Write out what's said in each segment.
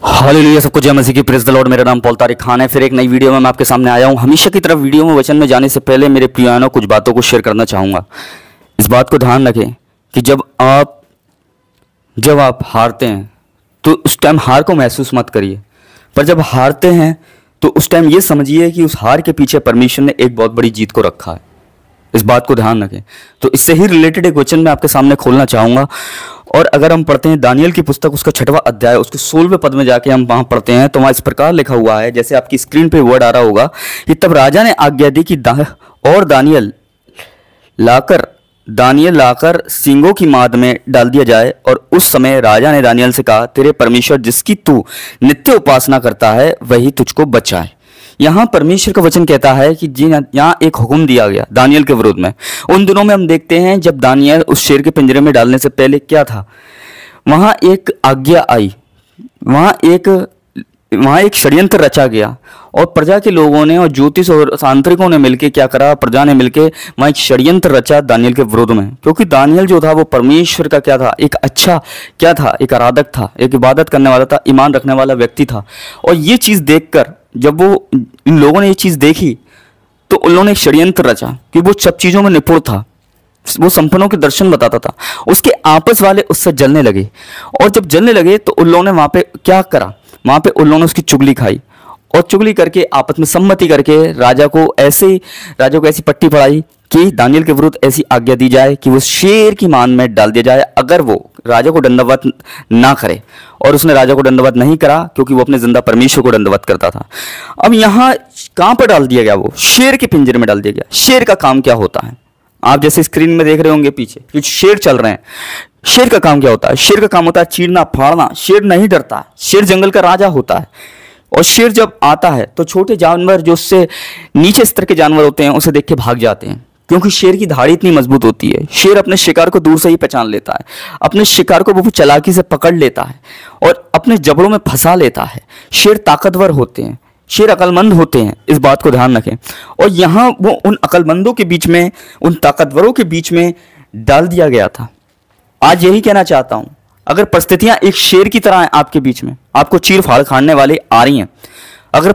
Hallelujah, सबको जय मसीह की, प्रेज द लॉर्ड। मेरा नाम पॉल तारिक खान है। फिर एक नई वीडियो में मैं आपके सामने आया हूं। हमेशा की तरफ वीडियो में वचन में जाने से पहले मेरे प्रियानों कुछ बातों को शेयर करना चाहूँगा। इस बात को ध्यान रखें कि जब आप हारते हैं तो उस टाइम हार को महसूस मत करिए, पर जब हारते हैं तो उस टाइम ये समझिए कि उस हार के पीछे परमेश्वर ने एक बहुत बड़ी जीत को रखा है। इस बात को ध्यान रखें। तो इससे ही रिलेटेड एक वचन मैं आपके सामने खोलना चाहूँगा। और अगर हम पढ़ते हैं दानियल की पुस्तक, उसका 6वां अध्याय, उसके 16वें पद में जाके हम वहाँ पढ़ते हैं तो वहाँ इस प्रकार लिखा हुआ है, जैसे आपकी स्क्रीन पे वर्ड आ रहा होगा कि तब राजा ने आज्ञा दी कि दानियल लाकर सींगों की माद में डाल दिया जाए। और उस समय राजा ने दानियल से कहा, तेरे परमेश्वर जिसकी तू नित्य उपासना करता है वही तुझको बचाए। यहाँ परमेश्वर का वचन कहता है कि यहाँ एक हुक्म दिया गया दानियल के विरोध में। उन दिनों में हम देखते हैं जब दानियल उस शेर के पिंजरे में डालने से पहले क्या था, वहाँ एक आज्ञा आई, वहाँ एक षड्यंत्र रचा गया और प्रजा के लोगों ने और ज्योतिष और तांत्रिकों ने मिलकर क्या करा, प्रजा ने मिलकर वहाँ एक षड्यंत्र रचा दानियल के विरोध में। क्योंकि दानियल जो था वो परमेश्वर का क्या था, एक अच्छा क्या था, एक आराधक था, एक इबादत करने वाला था, ईमान रखने वाला व्यक्ति था। और ये चीज़ देखकर जब वो इन लोगों ने ये चीज़ देखी तो उन्होंने एक षड्यंत्र रचा कि वो सब चीज़ों में निपुण था, वो संपन्नों के दर्शन बताता था। उसके आपस वाले उससे जलने लगे और जब जलने लगे तो उन लोगों ने वहाँ पे क्या करा, वहाँ पे उन लोगों ने उसकी चुगली खाई और चुगली करके आपस में सम्मति करके राजा को ऐसी पट्टी पड़ाई कि दानियल के विरुद्ध ऐसी आज्ञा दी जाए कि वो शेर की मान में डाल दिया जाए अगर वो राजा को दंडवत ना करे। और उसने राजा को दंडवत नहीं करा क्योंकि वो अपने जिंदा परमेश्वर को दंडवत करता था। अब यहाँ कहाँ पर डाल दिया गया, वो शेर के पिंजरे में डाल दिया गया। शेर का काम क्या होता है, आप जैसे स्क्रीन में देख रहे होंगे पीछे कुछ शेर चल रहे हैं। शेर का काम क्या होता है, शेर का काम होता है चीरना फाड़ना। शेर नहीं डरता, शेर जंगल का राजा होता है। और शेर जब आता है तो छोटे जानवर जो उससे नीचे स्तर के जानवर होते हैं उसे देख के भाग जाते हैं, क्योंकि शेर की धाड़ी इतनी मजबूत होती है। शेर अपने शिकार को दूर से ही पहचान लेता है, अपने शिकार को वो चालाकी से पकड़ लेता है और अपने जबड़ों में फंसा लेता है। शेर ताकतवर होते हैं, शेर अक्लमंद होते हैं, इस बात को ध्यान रखें। और यहाँ वो उन अक्लमंदों के बीच में, उन ताकतवरों के बीच में डाल दिया गया था। आज यही कहना चाहता हूं, अगर परिस्थितियां एक शेर की तरह हैं आपके बीच में, आपको चीर फाड़ खाने वाले आ रही हैं, अगर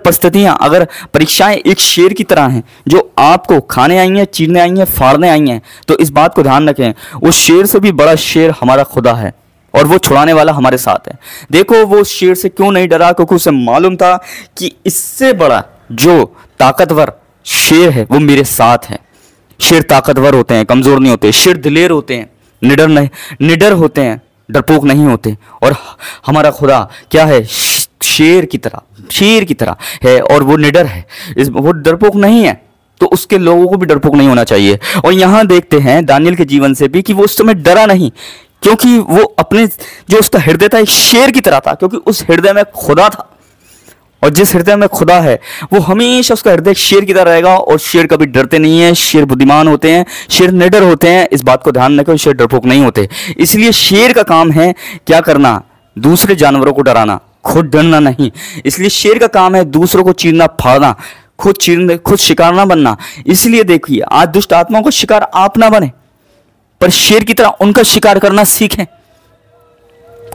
परीक्षाएं एक शेर की तरह हैं जो आपको खाने आई हैं, चीरने आई हैं, फाड़ने आई हैं, तो इस बात को ध्यान रखें, उस शेर से भी बड़ा शेर हमारा खुदा है और वो छुड़ाने वाला हमारे साथ है। देखो वो शेर से क्यों नहीं डरा, क्योंकि उसे मालूम था कि इससे बड़ा जो ताकतवर शेर है वो मेरे साथ है। शेर ताकतवर होते हैं, कमजोर नहीं होते। शेर दिलेर होते हैं, निडर होते हैं, डरपोक नहीं होते। और हमारा खुदा क्या है, शेर की तरह है और वो निडर है, वो डरपोक नहीं है। तो उसके लोगों को भी डरपोक नहीं होना चाहिए। और यहां देखते हैं दानियल के जीवन से भी कि वो उस समय डरा नहीं, क्योंकि वो अपने जो उसका हृदय था एक शेर की तरह था, क्योंकि उस हृदय में खुदा था। और जिस हृदय में खुदा है वो हमेशा उसका हृदय शेर की तरह रहेगा। और शेर कभी डरते नहीं है, शेर बुद्धिमान होते हैं, शेर निडर होते हैं, इस बात को ध्यान रखें। शेर डरपोक नहीं होते। इसलिए शेर का काम है क्या करना, दूसरे जानवरों को डराना, खुद डरना नहीं। इसलिए शेर का काम है दूसरों को चीरना फाड़ना, खुद शिकार ना बनना। इसलिए देखिए आज दुष्ट आत्माओं का शिकार आप ना बने, पर शेर की तरह उनका शिकार करना सीखें।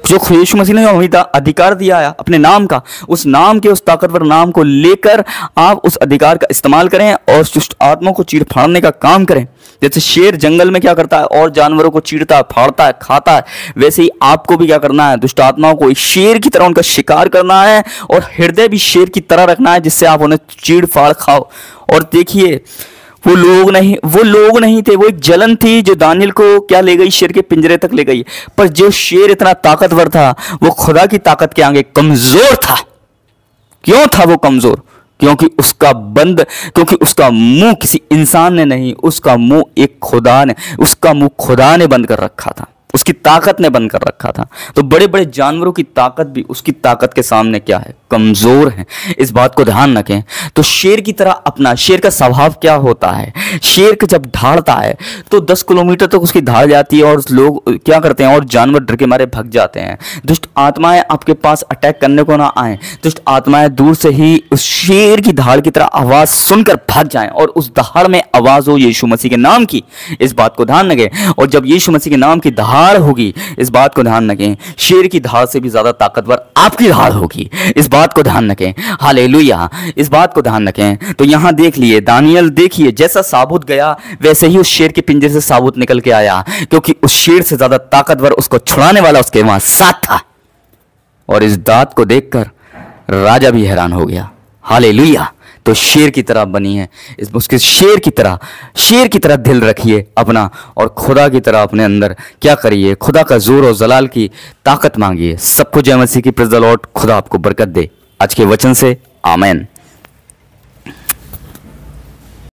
जो यीशु मसीह ने हमें अधिकार दिया है अपने नाम का, उस नाम के, उस ताकतवर नाम को लेकर आप उस अधिकार का इस्तेमाल करें और दुष्ट आत्माओं को चीर फाड़ने का काम करें। जैसे शेर जंगल में क्या करता है और जानवरों को चीरता है, फाड़ता है, खाता है, वैसे ही आपको भी क्या करना है, दुष्ट आत्माओं को एक शेर की तरह उनका शिकार करना है और हृदय भी शेर की तरह रखना है, जिससे आप उन्हें चीड़ फाड़ खाओ। और देखिए वो लोग नहीं थे, वो एक जलन थी जो दानियल को क्या ले गई, शेर के पिंजरे तक ले गई। पर जो शेर इतना ताकतवर था वो खुदा की ताकत के आगे कमजोर था। क्यों था वो कमजोर? क्योंकि उसका मुंह किसी इंसान ने नहीं, उसका मुंह खुदा ने बंद कर रखा था, उसकी ताकत ने बंद कर रखा था। तो बड़े बड़े जानवरों की ताकत भी उसकी ताकत के सामने क्या है, कमजोर है। इस बात को ध्यान रखें। तो शेर की तरह अपना, शेर का स्वभाव क्या होता है, शेर का जब दहाड़ता है तो 10 किलोमीटर तक उसकी दहाड़ जाती है और लोग क्या करते हैं और जानवर डर के मारे भाग जाते हैं। दुष्ट आत्माएं आपके पास अटैक करने को ना आए, दुष्ट आत्माएं दूर से ही उस शेर की दहाड़ की तरह आवाज सुनकर भाग जाएं और उस दहाड़ में आवाज हो यीशु मसीह के नाम की। इस बात को ध्यान रखें। और जब यीशु मसीह के नाम की दहाड़ धाड़ होगी, इस बात को ध्यान रखें। शेर की धाड़ से भी ज्यादा ताकतवर आपकी धाड़ होगी, इस बात को ध्यान रखें। हालेलुया, इस बात को ध्यान रखें। तो यहां देख लिए दानियल, देखिए जैसा साबूत गया वैसे ही उस शेर के पिंजरे से साबूत निकल के आया, क्योंकि उस शेर से ज्यादा ताकतवर उसको छुड़ाने वाला उसके वहां साथ था। और इस बात को देखकर राजा भी हैरान हो गया। हालेलुया। तो शेर की तरह बनी है, उसके शेर की तरह दिल रखिए अपना, और खुदा की तरह अपने अंदर क्या करिए, खुदा का जोर और जलाल की ताकत मांगिए। सबको जय मसीह की, प्रेज़ द लॉर्ड। खुदा आपको बरकत दे आज के वचन से। आमीन।